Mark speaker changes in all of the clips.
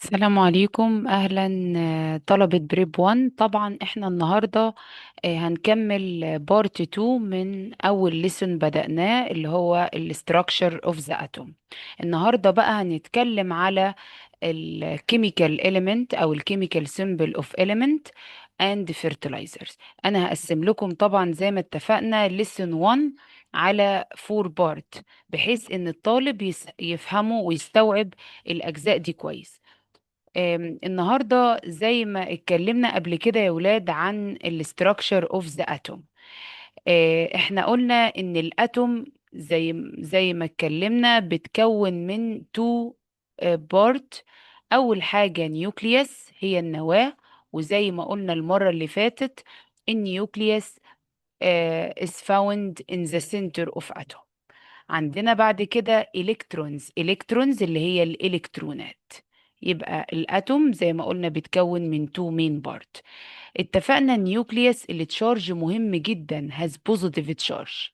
Speaker 1: السلام عليكم، أهلا. طلبة بريب 1. طبعا احنا النهاردة هنكمل بارت 2 من أول ليسون بدأناه اللي هو الاستراكشر اوف ذا اتوم. النهاردة بقى هنتكلم على الكيميكال element أو الكيميكال symbol of element and fertilizers. أنا هقسم لكم طبعا زي ما اتفقنا ليسون 1 على 4 بارت، بحيث ان الطالب يفهمه ويستوعب الأجزاء دي كويس. النهارده زي ما اتكلمنا قبل كده يا ولاد عن الاستراكشر اوف ذا اتوم. احنا قلنا ان الاتوم زي ما اتكلمنا بتكون من تو بارت. اول حاجه نيوكليوس هي النواه، وزي ما قلنا المره اللي فاتت النيوكليوس is found in the center of atom. عندنا بعد كده الكترونز اللي هي الالكترونات. يبقى الاتوم زي ما قلنا بيتكون من تو مين بارت. اتفقنا النيوكليوس اللي تشارج مهم جدا has positive charge.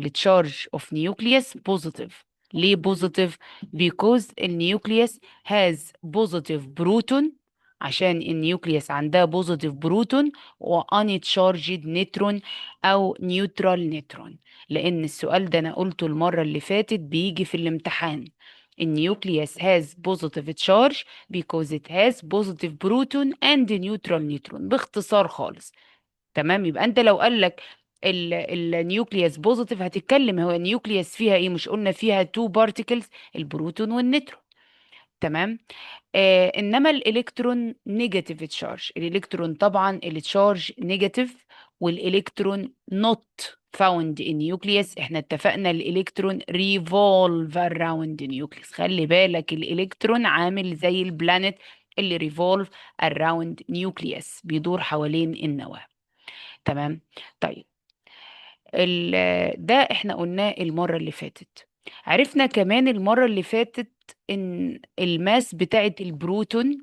Speaker 1: التشارج of nucleus positive. ليه positive؟ because النيوكليوس has positive proton، عشان النيوكليوس عندها positive بروتون و uncharged نيوترون او نيوترال نيوترون. لان السؤال ده انا قلته المرة اللي فاتت بيجي في الامتحان. النيوكليوس has positive charge because it has positive proton and neutral neutron، باختصار خالص. تمام، يبقى انت لو قال لك النيوكليوس بوزيتيف هتتكلم هو النيوكليوس فيها ايه، مش قلنا فيها تو بارتيكلز، البروتون والنيوترون. تمام. انما الالكترون نيجاتيف تشارج، الالكترون طبعا التشارج نيجاتيف، والالكترون نوت فاوند ان نيوكليوس. احنا اتفقنا الالكترون ريفولف اراوند نيوكليوس. خلي بالك الالكترون عامل زي البلانيت اللي ريفولف اراوند نيوكليوس، بيدور حوالين النواة. تمام. طيب، ده احنا قلناه المرة اللي فاتت. عرفنا كمان المرة اللي فاتت ان الماس بتاعت البروتون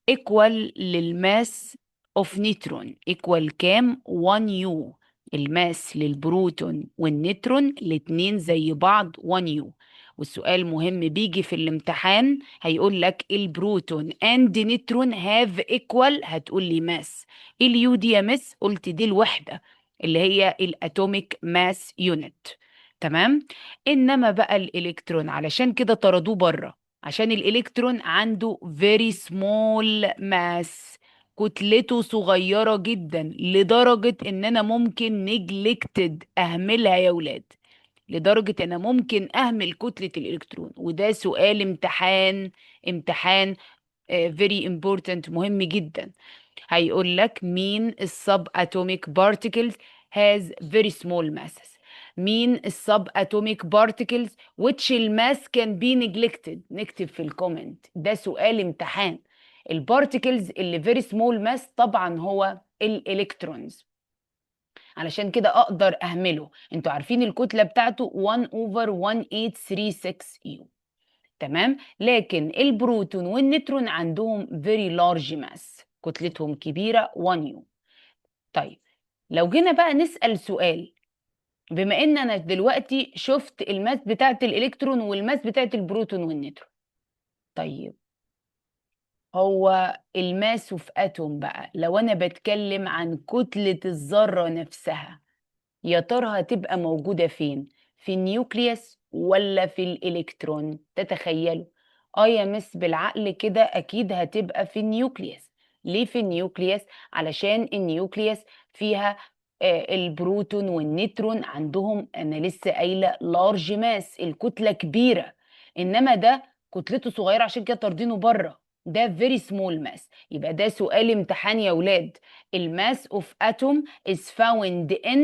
Speaker 1: ايكوال للماس اوف نيوترون. ايكوال كام؟ 1 يو. الماس للبروتون والنيوترون الاتنين زي بعض 1 يو. والسؤال مهم بيجي في الامتحان هيقول لك البروتون اند نيوترون هاف ايكوال، هتقول لي ماس. اليو دي يا مس؟ قلت دي الوحدة اللي هي الاتوميك ماس يونت. تمام. انما بقى الالكترون علشان كده طردوه بره، عشان الإلكترون عنده very small mass، كتلته صغيرة جدا لدرجة إن أنا ممكن neglected أهملها يا ولاد. لدرجة أنا ممكن أهمل كتلة الإلكترون، وده سؤال امتحان very important، مهم جدا. هيقول لك مين السب اتوميك بارتيكلز has very small masses. مين السب اتوميك بارتيكلز which الماس can be neglected؟ نكتب في الكومنت، ده سؤال امتحان. البارتيكلز اللي very small mass طبعا هو الالكترونز، علشان كده اقدر اهمله. انتوا عارفين الكتلة بتاعته 1 over 1836 يو. تمام. لكن البروتون والنيوترون عندهم very large mass، كتلتهم كبيرة 1 يو. طيب، لو جينا بقى نسأل سؤال، بما ان انا دلوقتي شفت الماس بتاعت الالكترون والماس بتاعت البروتون والنيوترون، طيب هو الماس في اتوم بقى، لو انا بتكلم عن كتلة الذرة نفسها، يا ترى هتبقى موجودة فين؟ في النيوكليوس ولا في الإلكترون؟ تتخيلوا؟ يا مس بالعقل كده أكيد هتبقى في النيوكليوس. ليه في النيوكليوس؟ علشان النيوكليوس فيها البروتون والنيوترون عندهم، أنا لسه قايلة لارج ماس، الكتلة كبيرة. إنما ده كتلته صغيرة، عشان كده طاردينه بره، ده very small mass. يبقى ده سؤال امتحان يا ولاد. الماس اوف اتوم is found in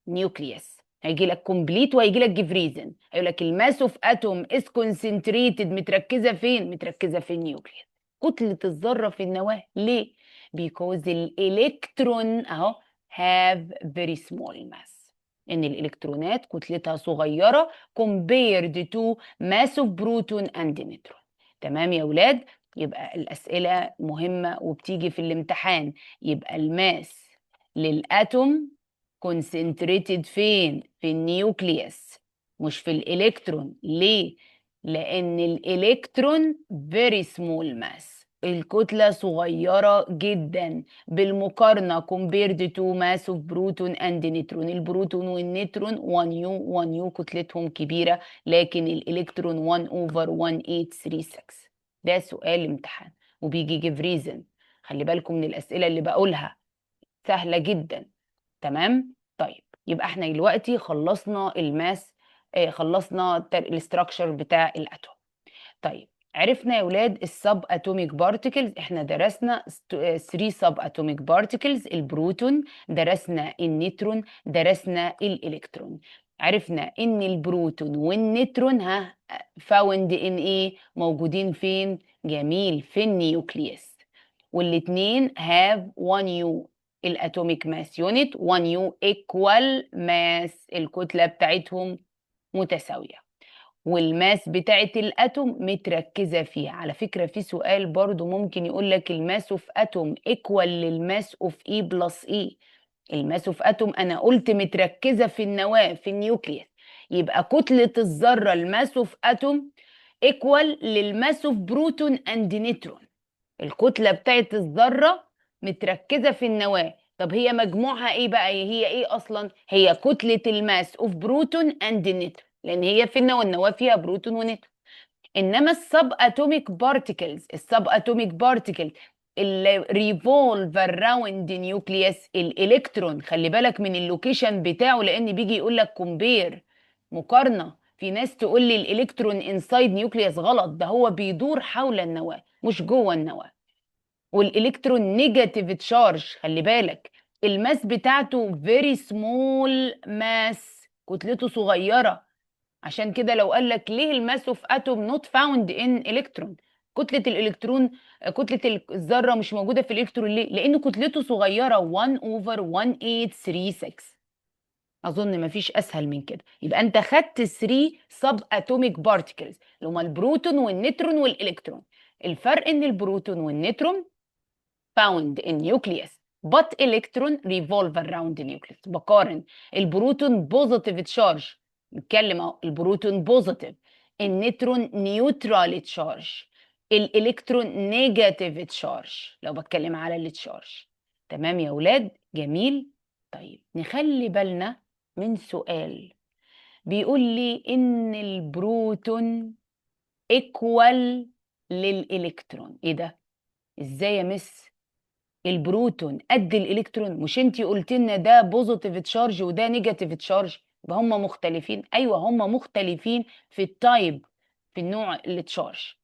Speaker 1: نيوكليوس. هيجي لك كومبليت وهيجي لك جيفريزن، هيقول لك الماس اوف اتوم از كونسنتريتد، متركزه فين؟ متركزه في النيوكليوس. كتله الذره في النواه. ليه؟ because الالكترون اهو have very small mass، ان الالكترونات كتلتها صغيره compared to mass of proton and neutron. تمام يا ولاد؟ يبقى الاسئله مهمه وبتيجي في الامتحان. يبقى الماس للاتوم كونسنتريتد فين؟ في النيوكليوس، مش في الالكترون. ليه؟ لان الالكترون very small mass، الكتلة صغيرة جدا بالمقارنة compared to mass of proton and neutron. البروتون والنيوترون 1 يو 1 يو كتلتهم كبيرة، لكن الإلكترون 1 over 1836. ده سؤال امتحان وبيجي give reason. خلي بالكم من الأسئلة اللي بقولها سهلة جدا. تمام. طيب يبقى احنا دلوقتي خلصنا الماس، خلصنا الاستراكشر بتاع الاتوم. طيب عرفنا يا ولاد السب اتوميك بارتكلز. احنا درسنا 3 سب اتوميك بارتكلز، البروتون، درسنا النيوترون، درسنا الالكترون. عرفنا ان البروتون والنيوترون فاوند ان ايه، موجودين فين؟ جميل، في النيوكليوس. والاتنين هاف 1 يو الاتوميك ماس يونت، 1 يو ايكوال ماس، الكتلة بتاعتهم متساوية، والماس بتاعت الاتوم متركزه فيها. على فكره في سؤال برضو ممكن يقول لك الماس اوف اتوم ايكوال للماس اوف اي بلس اي. الماس اوف اتوم انا قلت متركزه في النواه في النيوكليوس، يبقى كتله الذره الماس اوف اتوم ايكوال للماس اوف بروتون اند نيوترون. الكتله بتاعت الذره متركزه في النواه. طب هي مجموعها ايه بقى؟ هي ايه اصلا؟ هي كتله الماس اوف بروتون اند نيوترون، لان هي في النواه، النواه فيها بروتون ونيوترون. انما السب اتوميك بارتيكلز، السب اتوميك بارتيكل اللي ريفولف اراوند نيوكليوس، الالكترون، خلي بالك من اللوكيشن بتاعه، لان بيجي يقول لك كومبير، مقارنه. في ناس تقول لي الالكترون انسايد نيوكليوس، غلط، ده هو بيدور حول النواه مش جوه النواه. والالكترون نيجاتيف تشارج، خلي بالك الماس بتاعته فيري سمول ماس، كتلته صغيره. عشان كده لو قال لك ليه الماس اوف اتوم نوت فاوند ان الكترون، كتله الالكترون، كتله الذره مش موجوده في الالكترون، ليه؟ لان كتلته صغيره 1 اوفر 1836. اظن مفيش اسهل من كده. يبقى انت خدت 3 سب اتوميك بارتكلز اللي هما البروتون والنيوترون والالكترون. الفرق ان البروتون والنيوترون found in nucleus but electron revolve around the nucleus. بقارن البروتون بوزيتيف تشارج، نتكلم اهو، البروتون بوزيتيف، النيوترون نيوترال تشارج، الالكترون نيجاتيف تشارج لو بتكلم على التشارج. تمام يا ولاد؟ جميل. طيب نخلي بالنا من سؤال بيقول لي ان البروتون ايكوال للالكترون. ايه ده؟ ازاي يا مس البروتون قد الالكترون؟ مش انتي قلت لنا ده بوزيتيف تشارج وده نيجاتيف تشارج؟ يبقى هم مختلفين. ايوه هم مختلفين في التايب، في النوع التشارج،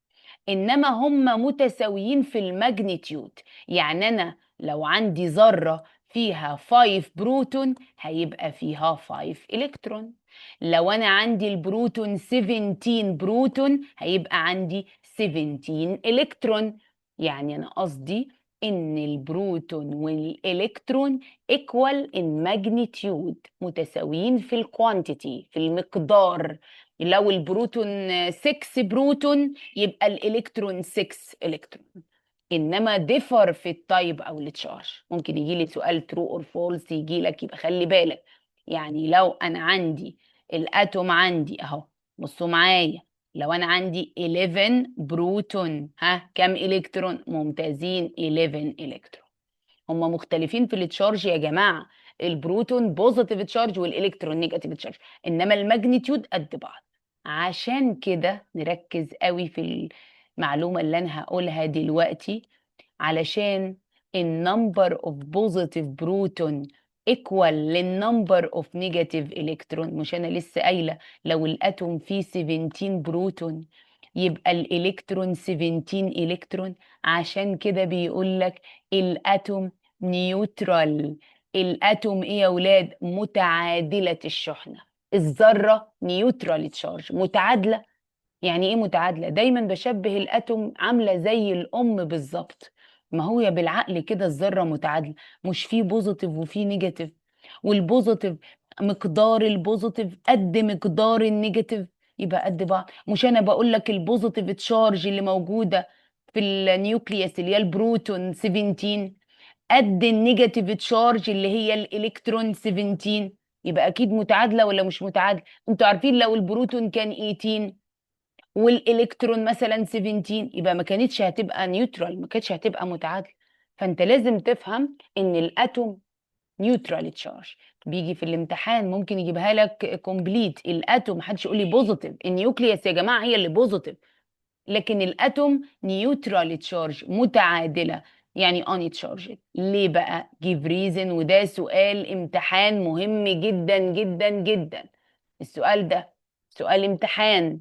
Speaker 1: انما هم متساويين في الماجنتيود. يعني انا لو عندي ذره فيها 5 بروتون هيبقى فيها 5 الكترون. لو انا عندي البروتون 17 بروتون هيبقى عندي 17 الكترون. يعني انا قصدي ان البروتون والالكترون equal in magnitude، متساويين في الكوانتيتي، في المقدار. لو البروتون 6 بروتون يبقى الالكترون 6 الكترون. انما ديفر في التايب او التشارج. ممكن يجي لي سؤال ترو اور فولس يجي لك، يبقى خلي بالك. يعني لو انا عندي الاتوم عندي اهو، بصوا معايا، لو انا عندي 11 بروتون، كم الكترون؟ ممتازين، 11 الكترون. هم مختلفين في التشارج يا جماعه، البروتون بوزيتيف تشارج والالكترون نيجاتيف تشارج، انما الماجنتيود قد بعض. عشان كده نركز قوي في المعلومه اللي انا هقولها دلوقتي، علشان النمبر اوف بوزيتيف بروتون ايكوال للنمبر اوف نيجاتيف الكترون. مش انا لسه قايله لو الاتوم فيه 17 بروتون يبقى الالكترون 17 الكترون؟ عشان كده بيقول لك الاتوم نيوترال. الاتوم ايه يا ولاد؟ متعادله الشحنه. الذره نيوترال تشارج، متعادله. يعني ايه متعادله؟ دايما بشبه الاتوم عامله زي الام بالظبط. ما هو يا بالعقل كده الذره متعادله، مش في بوزيتيف وفي نيجاتيف، والبوزيتيف مقدار البوزيتيف قد مقدار النيجاتيف، يبقى قد بعض. مش انا بقول لك البوزيتيف تشارج اللي موجوده في النيوكليوس اللي هي البروتون 17 قد النيجاتيف تشارج اللي هي الالكترون 17؟ يبقى اكيد متعادله ولا مش متعادله؟ انتوا عارفين لو البروتون كان 18 والالكترون مثلا 17، يبقى ما كانتش هتبقى نيوترال، ما كانتش هتبقى متعادله. فانت لازم تفهم ان الاتوم نيوترال تشارج. بيجي في الامتحان ممكن يجيبها لك كومبليت الاتوم، محدش يقول لي بوزيتيف. النيوكليوس يا جماعه هي اللي بوزيتيف، لكن الاتوم نيوترال تشارج، متعادله، يعني اني تشارج. ليه بقى؟ جيف ريزن، وده سؤال امتحان مهم جدا جدا جدا. السؤال ده سؤال امتحان،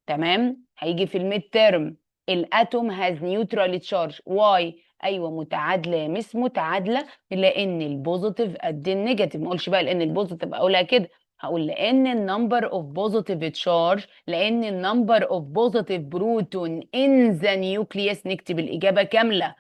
Speaker 1: تمام، هيجي في الميد تيرم. الاتوم هاز نيوترال تشارج، واي؟ ايوه متعادله يا مس، متعادله لان البوزيتيف قد النيجاتيف. ما اقولش بقى لان البوزيتيف اقولها كده، هقول لان النمبر اوف بوزيتيف تشارج، لان النمبر اوف بوزيتيف بروتون ان ذا نيوكليوس، نكتب الاجابه كامله،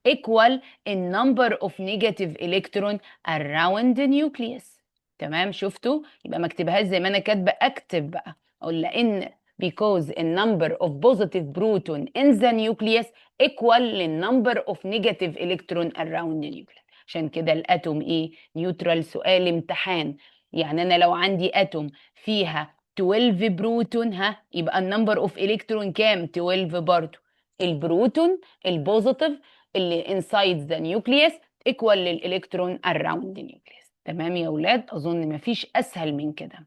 Speaker 1: equal in number of negative electron around the nucleus. تمام، شفتوا؟ يبقى ما اكتبهاش زي ما انا كاتبه، اكتب بقى اقول لان because a number of positive proton in the nucleus equal in number of negative electron around the nucleus. عشان كده الاتوم ايه؟ نيوترال. سؤال امتحان. يعني انا لو عندي اتوم فيها 12 بروتون، ها، يبقى النمبر اوف الكترون كام؟ 12 برضو. البروتون البوزيتيف اللي inside the nucleus equal للإلكترون around the nucleus. تمام يا ولاد؟ أظن مفيش أسهل من كده.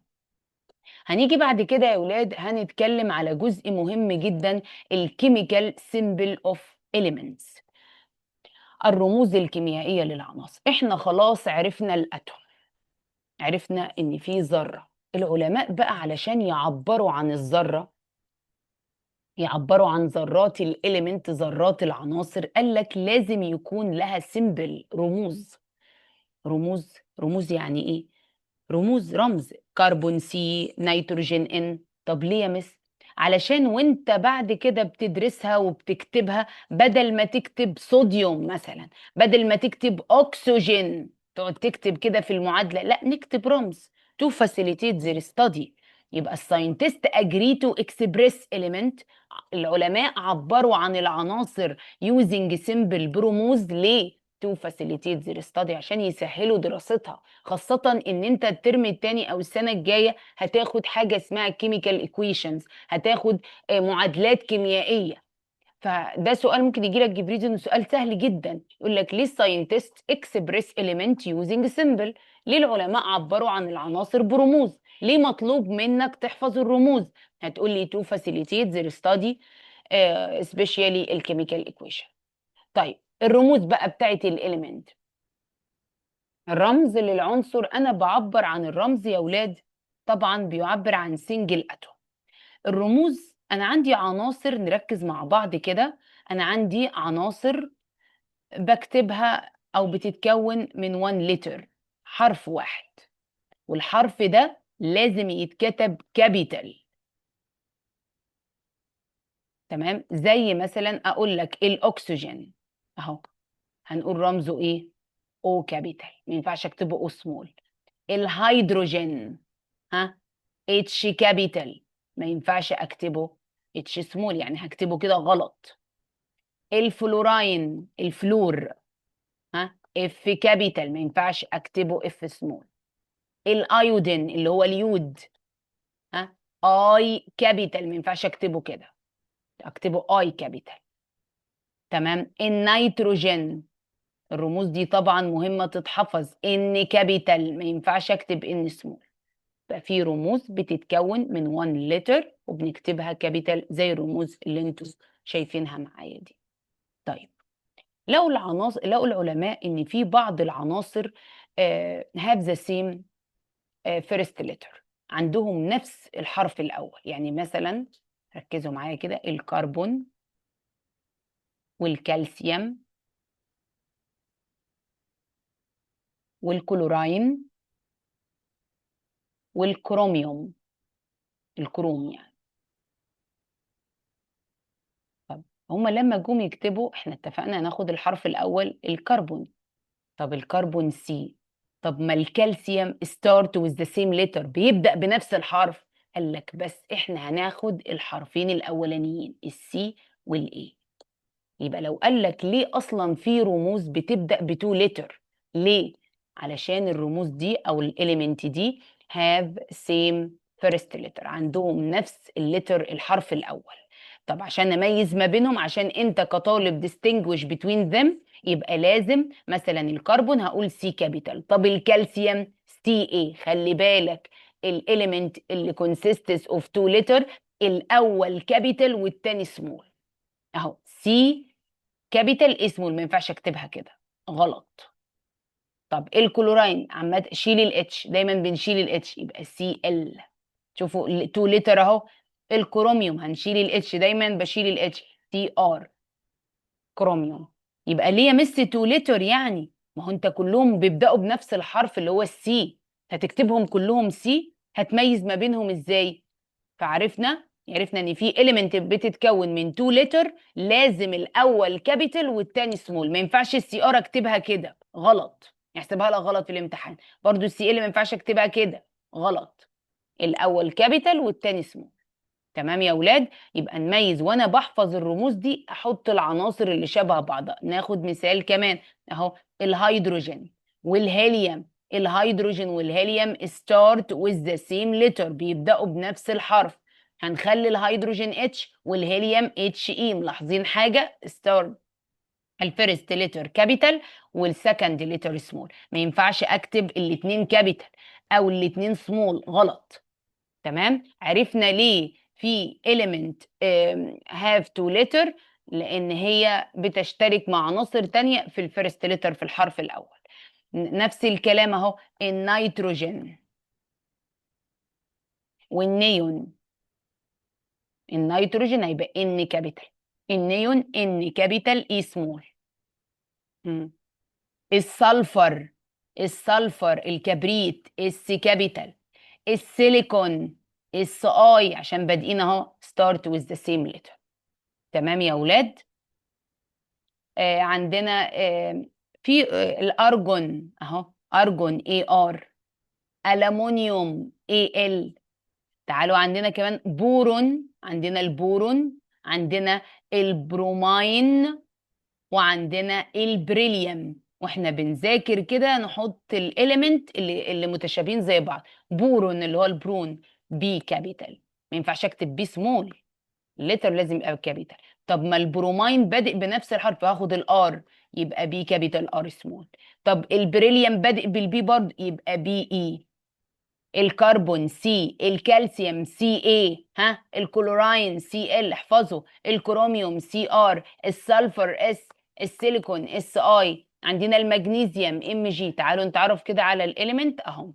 Speaker 1: هنيجي بعد كده يا ولاد هنتكلم على جزء مهم جدا، الكيميكال سيمبل اوف elements، الرموز الكيميائية للعناصر. احنا خلاص عرفنا الأتوم، عرفنا إن في ذرة. العلماء بقى علشان يعبروا عن الذرة، يعبروا عن ذرات الإليمنت، ذرات العناصر، قال لك لازم يكون لها سيمبل، رموز. رموز يعني ايه؟ رموز، رمز، كربون سي، نيتروجين ان. طب ليه يا مس؟ علشان وانت بعد كده بتدرسها وبتكتبها، بدل ما تكتب صوديوم مثلا، بدل ما تكتب اكسجين تقعد تكتب كده في المعادلة، لا نكتب رمز to facilitate their study. يبقى الساينتست agree to express element، العلماء عبروا عن العناصر using symbol برموز. ليه؟ to facilitate their study، عشان يسهلوا دراستها. خاصة ان انت الترم التاني او السنة الجاية هتاخد حاجة اسمها chemical equations، هتاخد معادلات كيميائية. فده سؤال ممكن يجي لك جبريل، انه سؤال سهل جدا، يقول لك ليه الساينتست اكسبريس element using symbol؟ ليه العلماء عبروا عن العناصر برموز؟ ليه مطلوب منك تحفظ الرموز؟ هتقول لي to facilitate their study especially الكيميكال equation. طيب الرموز بقى بتاعت الاليمنت، الرمز للعنصر، انا بعبر عن الرمز يا ولاد طبعا بيعبر عن سنجل اتوم. الرموز انا عندي عناصر، نركز مع بعض كده. انا عندي عناصر بكتبها او بتتكون من 1 لتر، حرف واحد، والحرف ده لازم يتكتب كابيتال. تمام، زي مثلا اقول لك الاكسجين اهو، هنقول رمزه ايه؟ او كابيتال، ما ينفعش اكتبه او سمول. الهيدروجين، ها، اتش كابيتال، ما ينفعش اكتبه اتش سمول، يعني هكتبه كده غلط. الفلوراين، الفلور، ها، اف كابيتال، ما ينفعش اكتبه اف سمول. الايودين اللي هو اليود، ها، اي كابيتال، ما ينفعش اكتبه كده، اكتبه اي كابيتال. تمام. النيتروجين، الرموز دي طبعا مهمة تتحفظ، ان كابيتال، ما ينفعش اكتب ان سمول. بقى في رموز بتتكون من 1 لتر وبنكتبها كابيتال زي الرموز اللي انتوا شايفينها معايا دي. طيب لقوا العلماء ان في بعض العناصر have the same first letter، عندهم نفس الحرف الاول. يعني مثلا ركزوا معايا كده، الكربون والكالسيوم والكلوراين والكروميوم، الكروم يعني. طب هما لما جم يكتبوا، احنا اتفقنا ناخد الحرف الاول الكربون، طب الكربون سي، طب ما الكالسيوم start with the same letter، بيبدأ بنفس الحرف. قال لك بس احنا هناخد الحرفين الاولانيين، السي والاي. يبقى لو قال لك ليه اصلا في رموز بتبدأ بتو لتر، ليه؟ علشان الرموز دي او الاليمنت دي have same first letter، عندهم نفس اللتر الحرف الأول. طب عشان أميز ما بينهم، عشان أنت كطالب distinguish between them، يبقى لازم مثلا الكربون هقول سي كابيتال، طب الكالسيوم سي اي. خلي بالك الاليمنت اللي consists of two letter، الأول كابيتال والتاني سمول. أهو سي كابيتال اسمه، ما ينفعش اكتبها كده، غلط. طب الكلوراين عمال شيل الاتش، دايما بنشيل الاتش، يبقى سي ال. شوفوا تو لتر اهو. الكروميوم هنشيل الاتش، دايما بشيل الاتش، سي ار كروميوم. يبقى ليه يا مس تو لتر يعني؟ ما هو انت كلهم بيبداوا بنفس الحرف اللي هو السي، هتكتبهم كلهم سي، هتميز ما بينهم ازاي؟ عرفنا ان في element بتتكون من 2 لتر، لازم الاول كابيتال والتاني سمول. ما ينفعش السي ار اكتبها كده، غلط، يحسبها لك غلط في الامتحان. برضو السي ال ما ينفعش اكتبها كده، غلط، الاول كابيتال والتاني سمول. تمام يا ولاد؟ يبقى نميز، وانا بحفظ الرموز دي احط العناصر اللي شبه بعضها. ناخد مثال كمان اهو، الهيدروجين والهيليوم. الهيدروجين والهيليوم start with the same letter، بيبدأوا بنفس الحرف. هنخلي الهيدروجين اتش والهيليوم اتش اي. ملاحظين حاجة؟ start الفيرست لتر كابيتال والسكند لتر سمول. ما ينفعش اكتب الاتنين كابيتال او الاتنين سمول، غلط. تمام؟ عرفنا ليه في element have two letter، لان هي بتشترك مع عناصر تانية في الفيرست لتر في الحرف الاول. نفس الكلام اهو، النيتروجين والنيون. النيتروجين هيبقى ان كابيتال، النيون ان كابيتال اي سمول. السلفر، السلفر الكبريت اس كابيتال. السيليكون اس اي، عشان بادئين اهو start with the same letter. تمام يا ولاد؟ عندنا في الارجون اهو، ارجون اي ار، الومنيوم اي ال. تعالوا عندنا كمان بورون، عندنا البورون، عندنا البرومين، وعندنا البريليوم. واحنا بنذاكر كده نحط الاليمنت اللي متشابهين زي بعض. بورون اللي هو البرون بي كابيتال، ما ينفعش اكتب بي سمول، الليتر لازم يبقى كابيتال. طب ما البرومين بادئ بنفس الحرف، هاخد الار، يبقى بي كابيتال ار سمول. طب البريليوم بادئ بالبي برضه، يبقى بي اي. الكربون سي، الكالسيوم سي اي، ها، الكلوراين سي ال، احفظوا. الكروميوم سي ار، السلفر اس، السيليكون اس اي، عندنا المغنيسيوم ام جي. تعالوا نتعرف كده على الاليمنت اهم،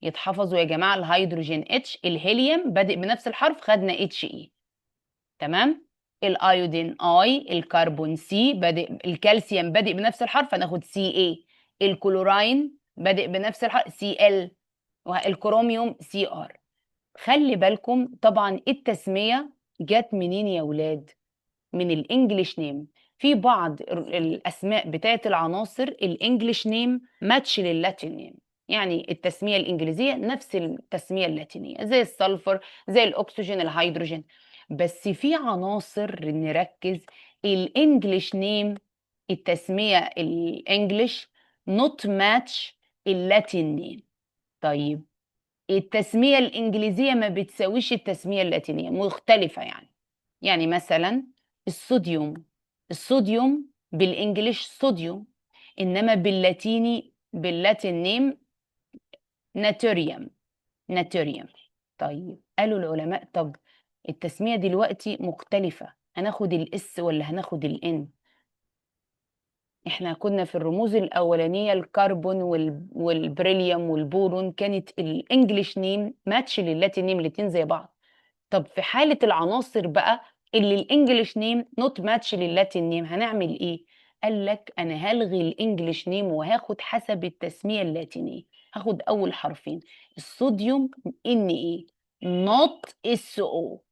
Speaker 1: يتحفظوا يا جماعه. الهيدروجين اتش، الهيليوم بادئ بنفس الحرف، خدنا اتش اي. تمام؟ الايودين اي، الكربون سي، الكالسيوم بادئ بنفس الحرف، هناخد سي اي. الكلوراين بادئ بنفس الحرف، سي ال. والكروميوم سي ار. خلي بالكم طبعا التسمية جت منين يا ولاد؟ من الانجليش نيم. في بعض الاسماء بتاعت العناصر الانجليش نيم ماتش لللاتين نيم، يعني التسمية الانجليزية نفس التسمية اللاتينية، زي السلفر، زي الاكسجين، الهيدروجين. بس في عناصر نركز، الانجليش نيم، التسمية الانجليش نوت ماتش اللاتين نيم. طيب التسمية الإنجليزية ما بتساويش التسمية اللاتينية، مختلفة يعني. يعني مثلا الصوديوم، الصوديوم بالإنجليش صوديوم، إنما باللاتيني باللاتين نيم ناتوريوم، ناتوريوم. طيب قالوا العلماء، طب التسمية دلوقتي مختلفة، هناخد الاس ولا هناخد الان؟ احنا كنا في الرموز الاولانيه الكربون والبريليوم والبورون كانت الانجليش نيم ماتش لللاتين نيم، الاتنين زي بعض. طب في حاله العناصر بقى اللي الانجليش نيم نوت ماتش لللاتين نيم، هنعمل ايه؟ قال لك انا هلغي الانجليش نيم وهاخد حسب التسميه اللاتينيه. هاخد اول حرفين، الصوديوم ان ايه، نوت اس او.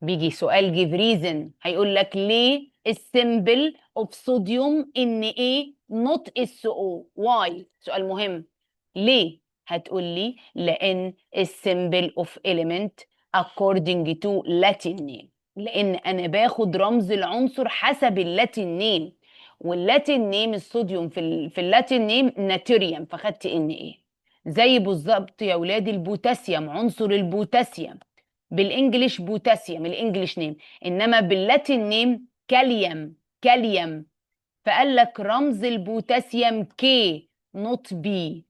Speaker 1: بيجي سؤال جيف ريزن، هيقول لك ليه السيمبل اوف صوديوم ان ايه نوت اس او، واي؟ سؤال مهم. ليه؟ هتقول لي لان السيمبل اوف اليمنت according to Latin name، لان انا باخد رمز العنصر حسب اللاتين نيم، واللاتين نيم الصوديوم في اللاتين نيم ناتوريوم، فخدت ان ايه. زي بالظبط يا ولاد البوتاسيوم، عنصر البوتاسيوم بالانجلش بوتاسيوم الانجليش نيم، انما باللاتين نيم كاليوم. كاليوم. فقال لك رمز البوتاسيوم كي نوت بي.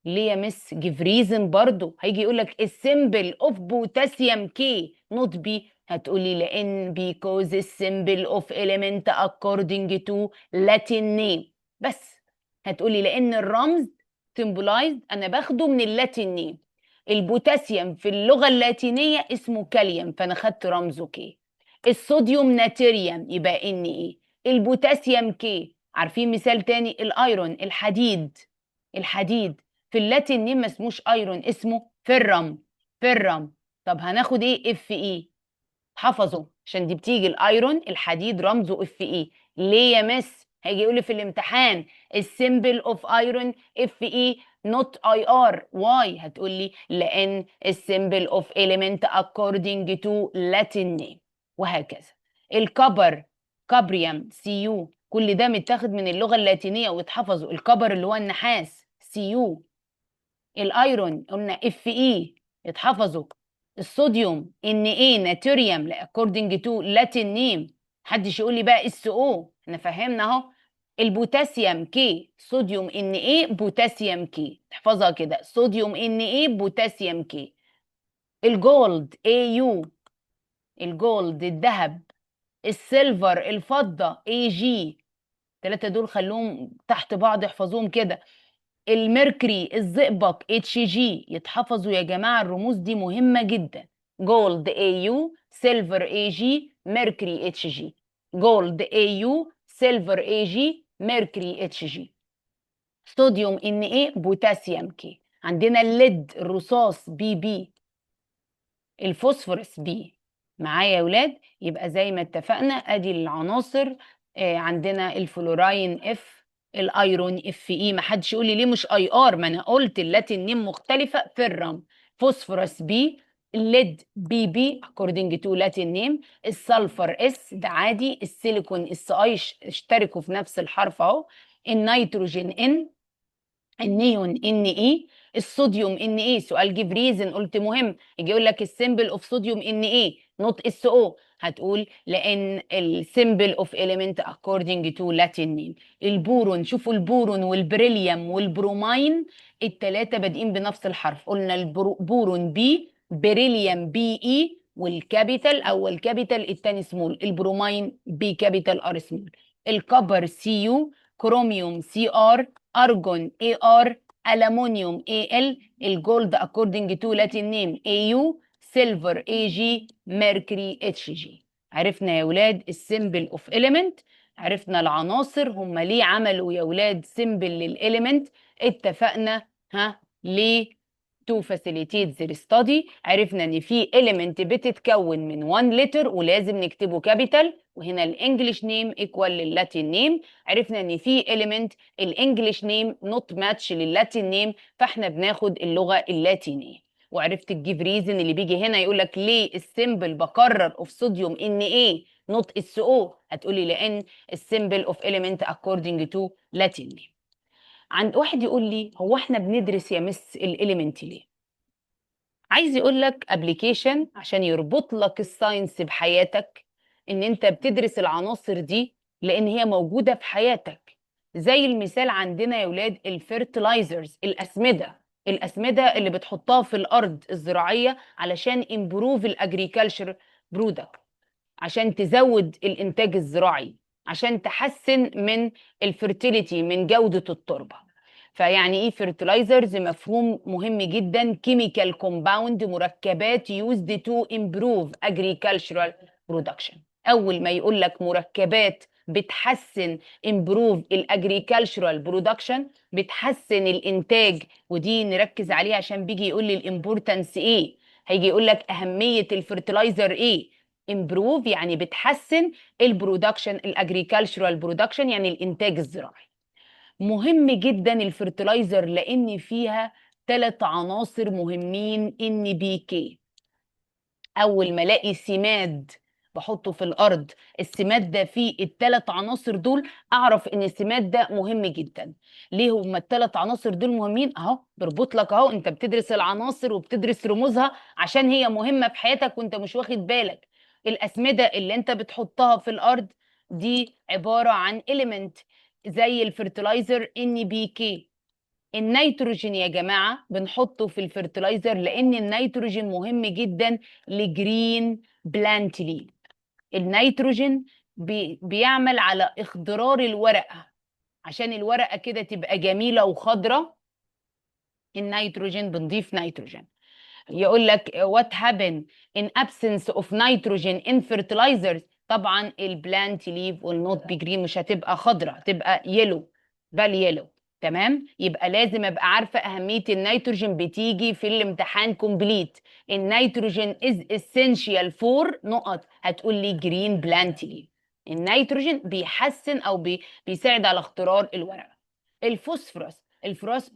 Speaker 1: ليه يا مس؟ جيف ريزن برضو. هيجي يقول لك السيمبل اوف بوتاسيوم كي نوت بي، هتقولي لان because السيمبل اوف element according to Latin name. بس هتقولي لان الرمز symbolized انا باخده من اللاتين نيم. البوتاسيوم في اللغة اللاتينية اسمه كاليوم، فانا خدت رمزه كي. الصوديوم ناتريوم يبقى ان ايه. البوتاسيوم كي. عارفين مثال تاني؟ الايرون الحديد. الحديد في اللاتين نيم ما اسموش ايرون، اسمه فيرم. فيرم. طب هناخد ايه؟ اف اي. حفظه عشان دي بتيجي الايرون الحديد رمزه اف اي. ليه يا مس؟ هيجي يقول لي في الامتحان السيمبل اوف ايرون اف اي نوت اي ار. واي؟ هتقول لي لان السيمبل اوف element according to Latin name. وهكذا. الكبر كابريوم سي يو، كل ده متاخد من اللغه اللاتينيه واتحفظوا. الكبر اللي هو النحاس سي يو. الايرون قلنا اف اي اتحفظوا. الصوديوم ان ايه ناتوريوم according to Latin name. محدش يقول لي بقى اس او، احنا فهمنا اهو. البوتاسيوم كي صوديوم ان ايه بوتاسيوم كي، تحفظها كده صوديوم ان ايه بوتاسيوم كي. الجولد اي يو. الجولد الذهب. السيلفر الفضة اي جي. الثلاثة دول خلوهم تحت بعض احفظوهم كده. الميركوري الزئبق اتش جي، يتحفظوا يا جماعه، الرموز دي مهمه جدا. جولد اي يو، سيلفر اي جي، ميركوري اتش جي. جولد اي يو، سيلفر اي جي، ميركوري اتش جي. صوديوم ان ايه بوتاسيوم كي. عندنا الليد الرصاص بي بي. الفوسفورس بي. معايا يا ولاد؟ يبقى زي ما اتفقنا ادي العناصر. عندنا الفلوراين اف. الايرون اف اي. ما حدش يقول لي ليه مش اي ار، ما انا قلت اللاتين نيم مختلفه في الرم. فوسفورس بي. الليد بي بي according to Latin name. السلفر اس ده عادي. السيليكون اس اي اشتركوا في نفس الحرف اهو. النيتروجين ان. النيون ان ايه. الصوديوم ان ايه. سؤال جيف ريزن قلت مهم. يجي يقول لك السيمبل اوف صوديوم ان ايه نوت اس او، هتقول لان السيمبل اوف element according to Latin name. البورون، شوفوا البورون والبريليوم والبرومين التلاتة بادئين بنفس الحرف. قلنا البورون بي، بريليوم بي اي، والكابيتال اول كابيتال التاني سمول. البرومين بي كابيتال ار سمول. الكبر سي يو. كروميوم سي ار. ارجون اي ار. الومنيوم اي ال. الجولد according to Latin name اي يو. سيلفر اي جي. ميركوري اتش جي. عرفنا يا ولاد السيمبل اوف element. عرفنا العناصر هم ليه عملوا يا ولاد سيمبل للإليمنت. اتفقنا ها ليه to facilitate their study. عرفنا ان في element بتتكون من 1 letter ولازم نكتبه كابيتال، وهنا الانجليش نيم ايكوال لللاتين نيم. عرفنا ان في element الانجليش نيم نوت ماتش لللاتين نيم، فاحنا بناخد اللغه اللاتينيه. وعرفت الجيف ريزن اللي بيجي هنا يقول لك ليه السيمبل بكرر اوف صوديوم ان ايه نوت اس او، هتقولي لان السيمبل اوف element according to Latin name. عند واحد يقول لي هو احنا بندرس يا مس الاليمنت ليه؟ عايز يقول لك ابلكيشن عشان يربط لك الساينس بحياتك، ان انت بتدرس العناصر دي لان هي موجوده في حياتك. زي المثال عندنا يا ولاد الفيرتلايزرز، الاسمده. الاسمده اللي بتحطها في الارض الزراعيه علشان امبروف الاجريكلتشر برودكت، عشان تزود الانتاج الزراعي، عشان تحسن من الفيرتيليتي من جودة التربة. فيعني ايه فيرتلايزرز؟ مفهوم مهم جدا. كيميكال كومباوند، مركبات used to improve agricultural production. اول ما يقول لك مركبات بتحسن improve الاجريكلتشرال برودكشن، بتحسن الانتاج، ودي نركز عليها عشان بيجي يقول لي الامبورتنس ايه. هيجي يقول لك اهمية الفيرتلايزر ايه. امبروف يعني بتحسن البرودكشن، الاجريكلتشرال برودكشن يعني الانتاج الزراعي. مهم جدا الفرتلايزر لان فيها 3 عناصر مهمين ان بي كي. اول ما الاقي سماد بحطه في الارض، السماد ده فيه الثلاث عناصر دول، اعرف ان السماد ده مهم جدا. ليه هما الثلاث عناصر دول مهمين؟ اهو بربط لك اهو، انت بتدرس العناصر وبتدرس رموزها عشان هي مهمة في حياتك وانت مش واخد بالك. الاسمدة اللي انت بتحطها في الارض دي عبارة عن إليمنت زي الفرتلايزر NPK. النيتروجين يا جماعة بنحطه في الفرتلايزر لأن النيتروجين مهم جدا لجرين بلانت ليف. النيتروجين بيعمل على اخضرار الورقة، عشان الورقة كده تبقى جميلة وخضرة. النيتروجين بنضيف نيتروجين. يقول لك what happen in absence of nitrogen in fertilizers. طبعا البلانت ليف will not be green، مش هتبقى خضراء، تبقى يلو، بل يلو. تمام، يبقى لازم ابقى عارفه اهميه النيتروجين، بتيجي في الامتحان كومبليت. النيتروجين is essential for نقط، هتقول لي جرين بلانت ليف. النيتروجين بيحسن او بيساعد على اخترار الورقه.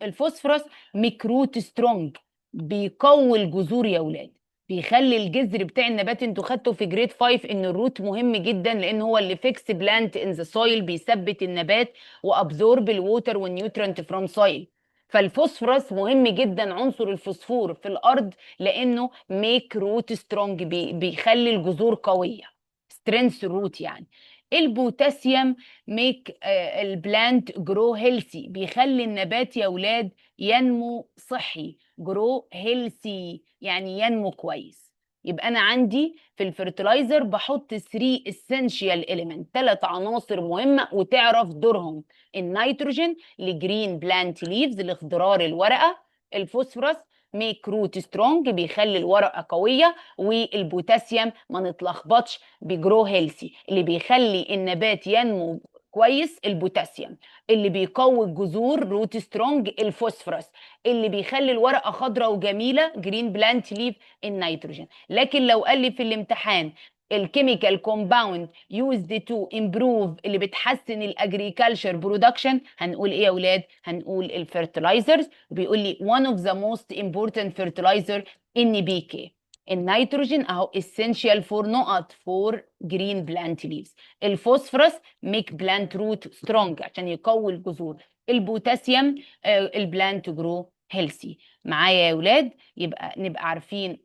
Speaker 1: الفوسفورس ميكروت سترونج، بيقوي الجذور يا ولاد، بيخلي الجذر بتاع النبات. انتوا خدتوا في جريد 5 ان الروت مهم جدا لان هو اللي فيكس بلانت ان ذا سويل، بيثبت النبات وابزورب الووتر والنيوترنت فروم سويل. فالفوسفورس مهم جدا، عنصر الفوسفور في الارض، لانه ميك روت سترونج، بيخلي الجذور قويه، سترينث روت يعني. البوتاسيوم ميك البلانت جرو هيلثي، بيخلي النبات يا ولاد ينمو صحي. جرو هيلثي يعني ينمو كويس. يبقى انا عندي في الفرتلايزر بحط 3 اسينشال اليمنت، 3 عناصر مهمه وتعرف دورهم. النيتروجين لجرين بلانت ليفز لاخضرار الورقه، الفوسفورس ميك روت سترونج بيخلي الورقه قويه، والبوتاسيوم ما نتلخبطش بجرو هيلثي اللي بيخلي النبات ينمو كويس. البوتاسيوم اللي بيقوي الجذور روت سترونج، الفوسفورس اللي بيخلي الورقه خضراء وجميله جرين بلانت ليف، النيتروجين. لكن لو قال لي في الامتحان الكيميكال كومباوند يوزد تو امبروف اللي بتحسن الاجريكلتشر برودكشن، هنقول ايه يا اولاد؟ هنقول الفيرتلايزرز. بيقول لي one of the most important fertilizer NPK. النيتروجين اهو essential for نقط for green plant leaves. الفوسفورس make plant root strong عشان يقوي الجذور. البوتاسيوم البلانت جرو هيلثي. معايا يا ولاد؟ يبقى نبقى عارفين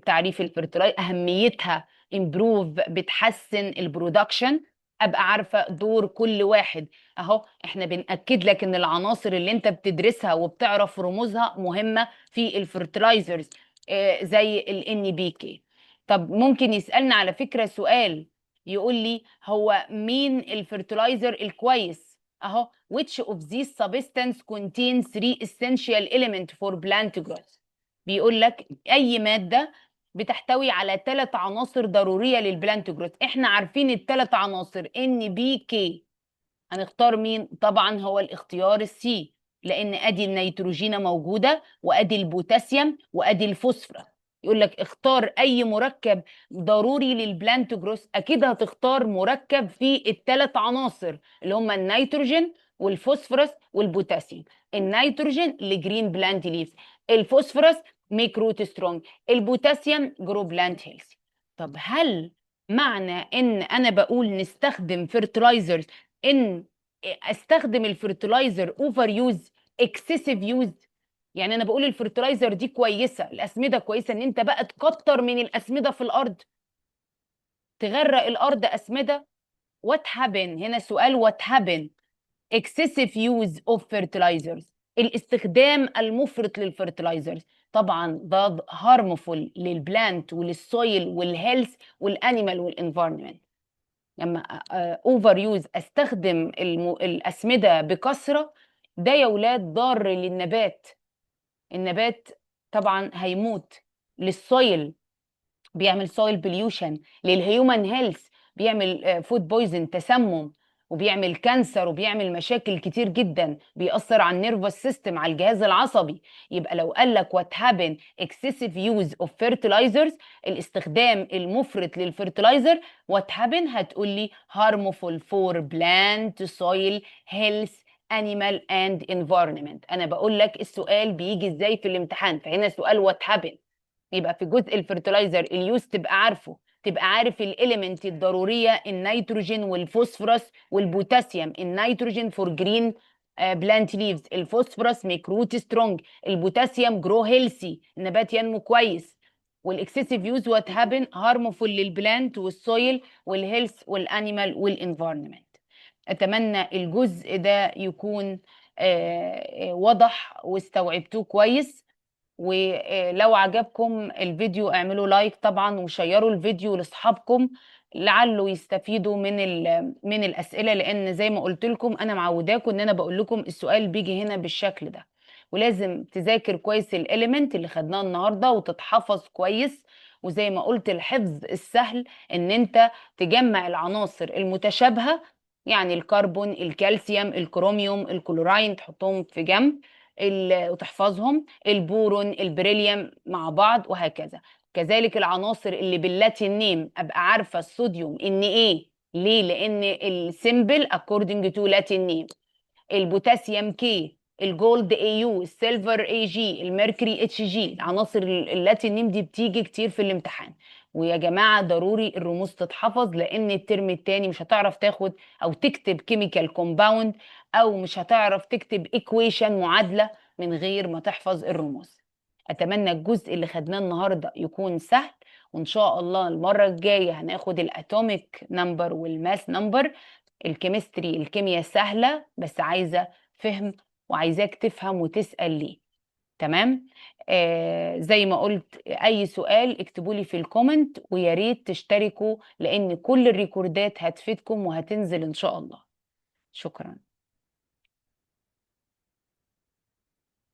Speaker 1: تعريف الفيرتلايزر، اهميتها امبروف بتحسن البرودكشن، ابقى عارفه دور كل واحد. اهو احنا بنأكد لك ان العناصر اللي انت بتدرسها وبتعرف رموزها مهمه في الفيرتلايزرز زي ال NPK. طب ممكن يسألنا على فكره سؤال، يقول لي هو مين الفيرتلايزر الكويس؟ اهو which of these substance contains 3 essential element for plant growth. بيقول لك اي ماده بتحتوي على 3 عناصر ضروريه للبلانت جروث. احنا عارفين الثلاث عناصر NPK، هنختار مين؟ طبعا هو الاختيار السي، لان ادي النيتروجين موجوده وادي البوتاسيوم وادي الفوسفورس. يقول لك اختار اي مركب ضروري للبلانت جروث، اكيد هتختار مركب فيه الثلاث عناصر اللي هم النيتروجين والفوسفورس والبوتاسيوم. النيتروجين لجرين بلانت ليفز، الفوسفورس ميك روت سترونج، البوتاسيوم جرو بلانت هيلثي. طب هل معنى ان انا بقول نستخدم فيرتلايزرز ان استخدم الفرتلايزر اوفر يوز، اكسسيف يوز؟ يعني انا بقول الفرتلايزر دي كويسه، الاسمده كويسه، ان انت بقى تكتر من الاسمده في الارض، تغرق الارض اسمده؟ وات هابن هنا سؤال، وات هابن excessive use of fertilizers، الاستخدام المفرط للفرتلايزرز طبعا ده harmful للبلانت وللسويل والهيلث والانيمال والانفيرمنت. لما اوفر يوز استخدم الاسمده بكثره، ده يا ولاد ضار للنبات، النبات طبعا هيموت. للسويل بيعمل سويل بوليوشن، للهيومن هيلث بيعمل فود بويزن تسمم، وبيعمل كانسر وبيعمل مشاكل كتير جدا، بيأثر على النيرفس سيستم على الجهاز العصبي. يبقى لو قال لك وات هابن اكسسيف يوز اوف فيرتلايزرز، الاستخدام المفرط للفيرتلايزر، وات هابن هتقول لي harmful for plant soil health animal and environment. انا بقول لك السؤال بيجي ازاي في الامتحان، فهنا سؤال وات هابن. يبقى في جزء الفرتلايزر اليوز تبقى عارفه تبقى عارف الاليمنت الضروريه، النيتروجين والفوسفورس والبوتاسيوم. النيتروجين فور جرين بلانت ليفز، الفوسفورس ميك روت سترونج، البوتاسيوم جرو هيلثي، النبات ينمو كويس. والاكسسيف يوز وات هابن هارمفول للبلانت والسويل والهيلث والانيمال والانفايرمنت. اتمنى الجزء ده يكون وضح واستوعبتوه كويس. ولو عجبكم الفيديو اعملوا لايك طبعا، وشيروا الفيديو لاصحابكم لعله يستفيدوا من الاسئله، لان زي ما قلت لكم انا معوداكم ان انا بقول لكم السؤال بيجي هنا بالشكل ده. ولازم تذاكر كويس الاليمنت اللي خدناه النهارده وتتحفظ كويس. وزي ما قلت الحفظ السهل ان انت تجمع العناصر المتشابهه، يعني الكربون، الكالسيوم، الكروميوم، الكلوراين، تحطهم في جنب وتحفظهم، البورون، البريليوم مع بعض، وهكذا. كذلك العناصر اللي باللاتين نيم ابقى عارفه الصوديوم ان ايه. ليه؟ لان السيمبل according to Latin name. البوتاسيوم كي، الجولد اي يو، السيلفر اي جي، الميركوري اتش جي. العناصر اللاتين نيم دي بتيجي كتير في الامتحان. ويا جماعه ضروري الرموز تتحفظ، لان الترم التاني مش هتعرف تاخد او تكتب كيميكال كومباوند، او مش هتعرف تكتب ايكويشن معادله من غير ما تحفظ الرموز. اتمنى الجزء اللي خدناه النهارده يكون سهل، وان شاء الله المره الجايه هناخد الاتوميك نمبر والماس نمبر. الكيمستري الكيمياء سهلة، بس عايزة فهم، وعايزاك تفهم وتسأل ليه. تمام. زي ما قلت، اي سؤال اكتبوا لي في الكومنت، ويا ريت تشتركوا لان كل الريكوردات هتفيدكم وهتنزل ان شاء الله. شكرا.